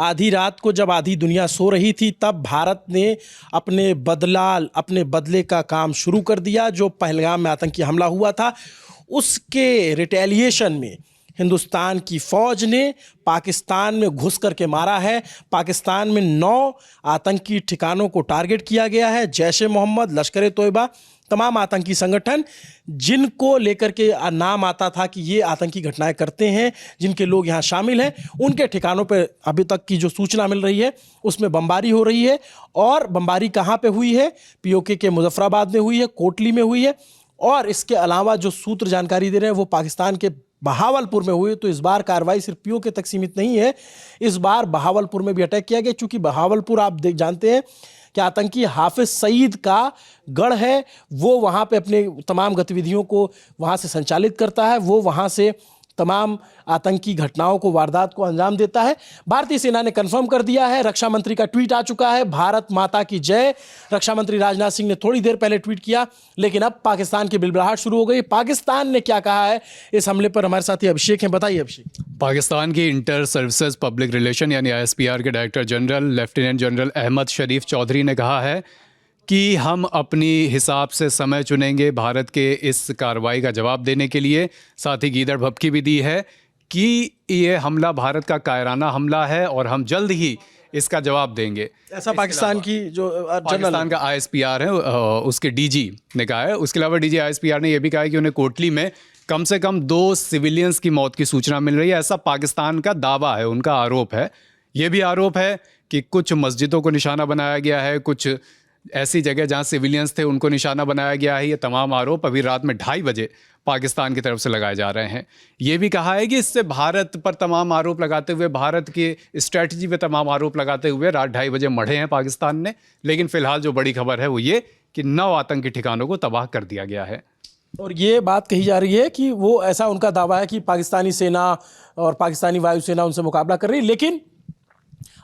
आधी रात को जब आधी दुनिया सो रही थी तब भारत ने अपने बदले का काम शुरू कर दिया। जो पहलगाम में आतंकी हमला हुआ था उसके रिटेलिएशन में हिंदुस्तान की फ़ौज ने पाकिस्तान में घुस करके मारा है। पाकिस्तान में 9 आतंकी ठिकानों को टारगेट किया गया है। जैश ए मोहम्मद, लश्कर ए तोयबा, तमाम आतंकी संगठन जिनको लेकर के नाम आता था कि ये आतंकी घटनाएं करते हैं, जिनके लोग यहाँ शामिल हैं, उनके ठिकानों पर अभी तक की जो सूचना मिल रही है उसमें बमबारी हो रही है। और बमबारी कहाँ पे हुई है? पीओके के मुजफ्फराबाद में हुई है, कोटली में हुई है। और इसके अलावा जो सूत्र जानकारी दे रहे हैं वो पाकिस्तान के बहावलपुर में हुई। तो इस बार कार्रवाई सिर्फ पीओके तक सीमित नहीं है, इस बार बहावलपुर में भी अटैक किया गया। चूंकि बहावलपुर आप जानते हैं कि आतंकी हाफिज सईद का गढ़ है, वो वहाँ पे अपने तमाम गतिविधियों को वहाँ से संचालित करता है, वो वहाँ से तमाम आतंकी घटनाओं को, वारदात को अंजाम देता है। भारतीय सेना ने कंफर्म कर दिया है, रक्षा मंत्री का ट्वीट आ चुका है, भारत माता की जय। रक्षा मंत्री राजनाथ सिंह ने थोड़ी देर पहले ट्वीट किया, लेकिन अब पाकिस्तान की बिलबलाहट शुरू हो गई। पाकिस्तान ने क्या कहा है इस हमले पर, हमारे साथी अभिषेक हैं, बताइए अभिषेक। पाकिस्तान की इंटर सर्विसेज पब्लिक रिलेशन यानी ISPR के director general lieutenant general Ahmed Sharif Chaudhry ने कहा है कि हम अपनी हिसाब से समय चुनेंगे भारत के इस कार्रवाई का जवाब देने के लिए। साथ ही गीदड़ भभकी भी दी है कि ये हमला भारत का कायराना हमला है और हम जल्द ही इसका जवाब देंगे। ऐसा पाकिस्तान की जो पाकिस्तान का ISPR है उसके DG ने कहा है। उसके अलावा DG ISPR ने यह भी कहा है कि उन्हें कोटली में कम से कम 2 सिविलियंस की मौत की सूचना मिल रही है। ऐसा पाकिस्तान का दावा है, उनका आरोप है। यह भी आरोप है कि कुछ मस्जिदों को निशाना बनाया गया है, कुछ ऐसी जगह जहां सिविलियंस थे उनको निशाना बनाया गया है। ये तमाम आरोप अभी रात में 2:30 बजे पाकिस्तान की तरफ से लगाए जा रहे हैं। ये भी कहा है कि इससे भारत पर तमाम आरोप लगाते हुए, भारत की स्ट्रैटेजी पे तमाम आरोप लगाते हुए रात 2:30 बजे मढ़े हैं पाकिस्तान ने। लेकिन फिलहाल जो बड़ी खबर है वो ये कि 9 आतंकी ठिकानों को तबाह कर दिया गया है। और ये बात कही जा रही है कि वो, ऐसा उनका दावा है कि पाकिस्तानी सेना और पाकिस्तानी वायुसेना उनसे मुकाबला कर रही है। लेकिन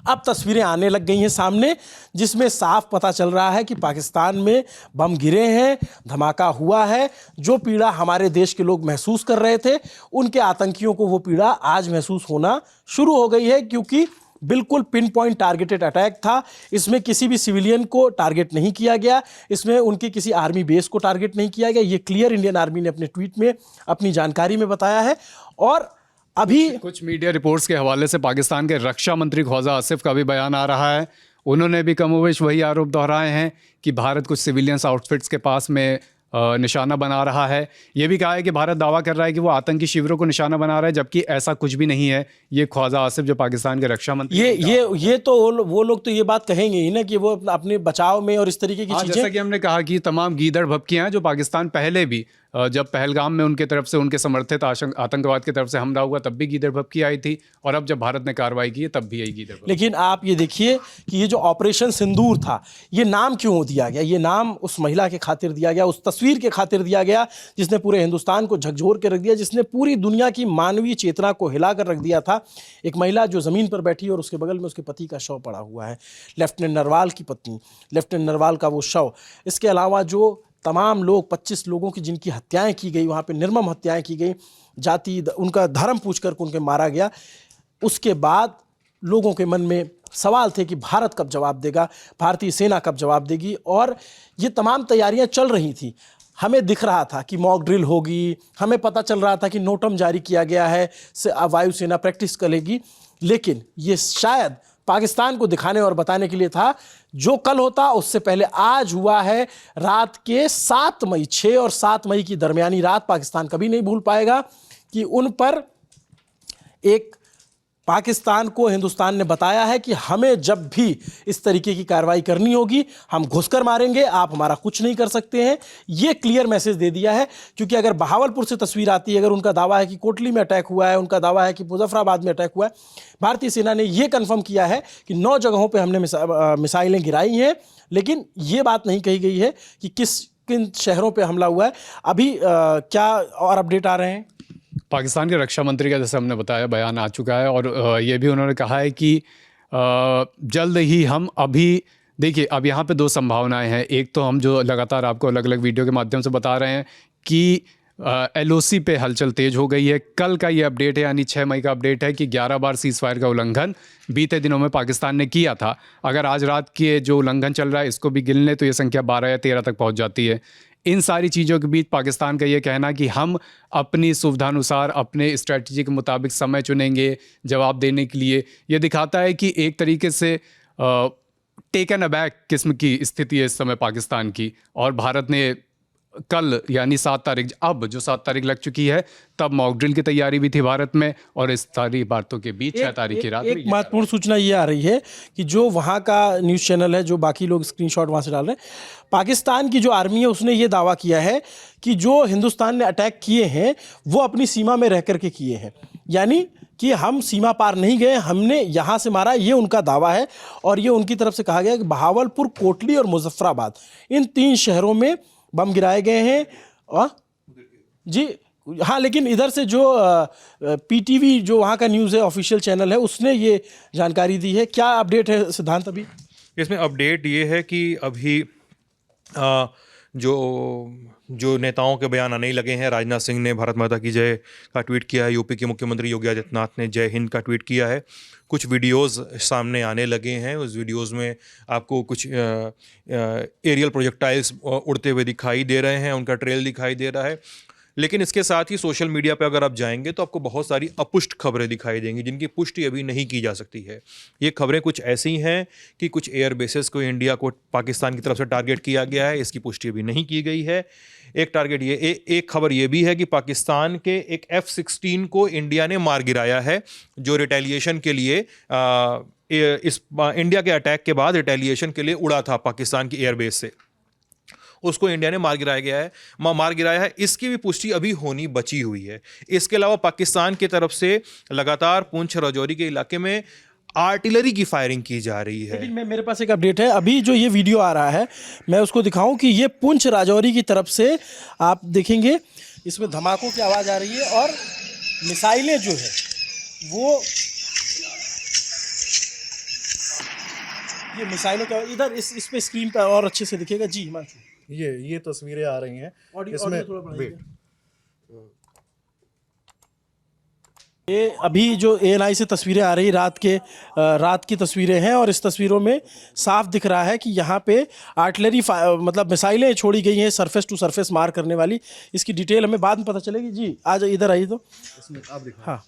अब तस्वीरें आने लग गई हैं सामने, जिसमें साफ पता चल रहा है कि पाकिस्तान में बम गिरे हैं, धमाका हुआ है। जो पीड़ा हमारे देश के लोग महसूस कर रहे थे, उनके आतंकियों को वो पीड़ा आज महसूस होना शुरू हो गई है, क्योंकि बिल्कुल पिन पॉइंट टारगेटेड अटैक था। इसमें किसी भी सिविलियन को टारगेट नहीं किया गया, इसमें उनकी किसी आर्मी बेस को टारगेट नहीं किया गया। ये क्लियर इंडियन आर्मी ने अपने ट्वीट में, अपनी जानकारी में बताया है। और अभी कुछ मीडिया रिपोर्ट्स के हवाले से पाकिस्तान के रक्षा मंत्री ख्वाजा आसिफ का भी बयान आ रहा है। उन्होंने भी कमोवेश वही आरोप दोहराए हैं कि भारत कुछ सिविलियंस आउटफिट्स के पास में निशाना बना रहा है। ये भी कहा है कि भारत दावा कर रहा है कि वो आतंकी शिविरों को निशाना बना रहा है, जबकि ऐसा कुछ भी नहीं है। ये ख्वाजा आसिफ जो पाकिस्तान के रक्षा मंत्री, ये तो वो लोग तो ये बात कहेंगे ही ना कि वो अपने बचाव में और इस तरीके की चीजें, जैसा कि हमने कहा कि तमाम गीदड़ भभकियां हैं जो पाकिस्तान पहले भी, जब पहलगाम में उनके तरफ से, उनके समर्थित आतंकवाद की तरफ से हमला हुआ तब भी गीदड़ भभकी आई थी, और अब जब भारत ने कार्रवाई की है तब भी यही गीदड़ भभकी। लेकिन आप ये देखिए कि ये जो ऑपरेशन सिंदूर था, ये नाम क्यों दिया गया? ये नाम उस महिला के खातिर दिया गया, उस तस्वीर के खातिर दिया गया जिसने पूरे हिंदुस्तान को झकझोर के रख दिया, जिसने पूरी दुनिया की मानवीय चेतना को हिला कर रख दिया था। एक महिला जो ज़मीन पर बैठी और उसके बगल में उसके पति का शव पड़ा हुआ है, लेफ्टिनेंट नरवाल की पत्नी, लेफ्टिनेंट नरवाल का वो शव। इसके अलावा जो तमाम लोग, 25 लोगों की जिनकी हत्याएं की गई, वहाँ पे निर्मम हत्याएं की गई, जाति, उनका धर्म पूछ कर उनके मारा गया। उसके बाद लोगों के मन में सवाल थे कि भारत कब जवाब देगा, भारतीय सेना कब जवाब देगी। और ये तमाम तैयारियां चल रही थी। हमें दिख रहा था कि मॉक ड्रिल होगी, हमें पता चल रहा था कि नोटम जारी किया गया है, वायुसेना प्रैक्टिस करेगी। लेकिन ये शायद पाकिस्तान को दिखाने और बताने के लिए था, जो कल होता उससे पहले आज हुआ है। रात के 7 मई, 6 और 7 मई की दरमियानी रात पाकिस्तान कभी नहीं भूल पाएगा कि उन पर एक पाकिस्तान को हिंदुस्तान ने बताया है कि हमें जब भी इस तरीके की कार्रवाई करनी होगी हम घुसकर मारेंगे, आप हमारा कुछ नहीं कर सकते हैं। ये क्लियर मैसेज दे दिया है। क्योंकि अगर बहावलपुर से तस्वीर आती है, अगर उनका दावा है कि कोटली में अटैक हुआ है, उनका दावा है कि मुजफ्फराबाद में अटैक हुआ है, भारतीय सेना ने यह कंफर्म किया है कि 9 जगहों पर हमने मिसाइलें गिराई हैं। लेकिन ये बात नहीं कही गई है कि किन शहरों पर हमला हुआ है। अभी क्या और अपडेट आ रहे हैं? पाकिस्तान के रक्षा मंत्री का, जैसे हमने बताया, बयान आ चुका है। और ये भी उन्होंने कहा है कि जल्द ही हम, अभी देखिए अब यहाँ पे 2 संभावनाएं हैं। एक तो हम जो लगातार आपको अलग अलग वीडियो के माध्यम से बता रहे हैं कि LOC पे हलचल तेज हो गई है। कल का ये अपडेट है, यानी 6 मई का अपडेट है कि 11 बार सीज़ फायर का उल्लंघन बीते दिनों में पाकिस्तान ने किया था। अगर आज रात के जो उल्लंघन चल रहा है इसको भी गिन लें तो ये संख्या 12 या 13 तक पहुंच जाती है। इन सारी चीज़ों के बीच पाकिस्तान का ये कहना कि हम अपनी सुविधानुसार अपने स्ट्रेटजी के मुताबिक समय चुनेंगे जवाब देने के लिए, ये दिखाता है कि एक तरीके से टेकन अबैक किस्म की स्थिति है इस समय पाकिस्तान की। और भारत ने कल यानी 7 तारीख, अब जो 7 तारीख लग चुकी है, तब मॉक ड्रिल की तैयारी भी थी भारत में, और इस सारी बातों के बीच 6 तारीख की रात एक महत्वपूर्ण सूचना ये आ रही है कि जो वहाँ का न्यूज़ चैनल है, जो बाकी लोग स्क्रीनशॉट वहाँ से डाल रहे हैं, पाकिस्तान की जो आर्मी है उसने ये दावा किया है कि जो हिंदुस्तान ने अटैक किए हैं वो अपनी सीमा में रह करके किए हैं, यानी कि हम सीमा पार नहीं गए, हमने यहाँ से मारा, ये उनका दावा है। और ये उनकी तरफ से कहा गया कि बहावलपुर, कोटली और मुजफ्फराबाद, इन 3 शहरों में बम गिराए गए हैं। और जी हाँ, लेकिन इधर से जो PTV जो वहाँ का न्यूज़ है, ऑफिशियल चैनल है, उसने ये जानकारी दी है। क्या अपडेट है सिद्धांत अभी इसमें? अपडेट ये है कि अभी जो नेताओं के बयान आने ही लगे हैं। राजनाथ सिंह ने भारत माता की जय का ट्वीट किया है, यूपी के मुख्यमंत्री योगी आदित्यनाथ ने जय हिंद का ट्वीट किया है, कुछ वीडियोस सामने आने लगे हैं। उस वीडियोस में आपको कुछ एरियल प्रोजेक्टाइल्स उड़ते हुए दिखाई दे रहे हैं, उनका ट्रेल दिखाई दे रहा है। लेकिन इसके साथ ही सोशल मीडिया पे अगर आप जाएंगे तो आपको बहुत सारी अपुष्ट खबरें दिखाई देंगी जिनकी पुष्टि अभी नहीं की जा सकती है। ये खबरें कुछ ऐसी हैं कि कुछ एयर बेसेस को इंडिया को पाकिस्तान की तरफ से टारगेट किया गया है, इसकी पुष्टि अभी नहीं की गई है। एक खबर ये भी है कि पाकिस्तान के एक F-16 को इंडिया ने मार गिराया है, जो रिटेलिएशन के लिए इंडिया के अटैक के बाद रिटेलिएशन के लिए उड़ा था पाकिस्तान की एयरबेस से, उसको इंडिया ने मार गिराया है। इसकी भी पुष्टि अभी होनी बची हुई है। इसके अलावा पाकिस्तान की तरफ से लगातार पुंछ राजौरी के इलाके में आर्टिलरी की फायरिंग की जा रही है। लेकिन मेरे पास एक अपडेट है, अभी जो ये वीडियो आ रहा है मैं उसको दिखाऊं कि ये पुंछ राजौरी की तरफ से आप देखेंगे इसमें धमाकों की आवाज़ आ रही है और मिसाइलें जो है वो, ये मिसाइलों का इधर इस पे स्क्रीन पर और अच्छे से दिखेगा। जी हिमांशु, ये तस्वीरें आ रही हैं इसमें थोड़ा बढ़ाइए। ये अभी जो ANI से तस्वीरें आ रही रात की तस्वीरें हैं, और इस तस्वीरों में साफ दिख रहा है कि यहाँ पे आर्टिलरी मतलब मिसाइलें छोड़ी गई हैं, सरफेस टू सरफेस मार करने वाली। इसकी डिटेल हमें बाद में पता चलेगी। जी आज इधर आइए तो इसमें आप दिखाओ। हाँ,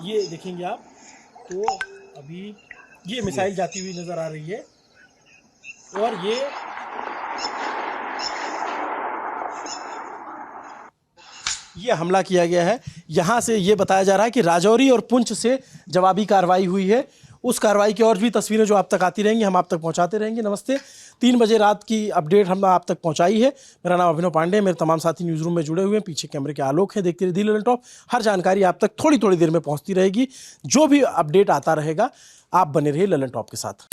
ये देखेंगे आप तो अभी ये मिसाइल जाती हुई नजर आ रही है, और ये हमला किया गया है। यहाँ से ये बताया जा रहा है कि राजौरी और पुंछ से जवाबी कार्रवाई हुई है। उस कार्रवाई की और भी तस्वीरें जो आप तक आती रहेंगी हम आप तक पहुँचाते रहेंगे। नमस्ते, 3 बजे रात की अपडेट हम आप तक पहुँचाई है। मेरा नाम अभिनव पांडे, मेरे तमाम साथी न्यूज़ रूम में जुड़े हुए हैं, पीछे कैमरे के आलोक हैं। देखते रहिए ललन टॉप, हर जानकारी आप तक थोड़ी थोड़ी देर में पहुँचती रहेगी। जो भी अपडेट आता रहेगा आप बने रहिए ललन टॉप के साथ।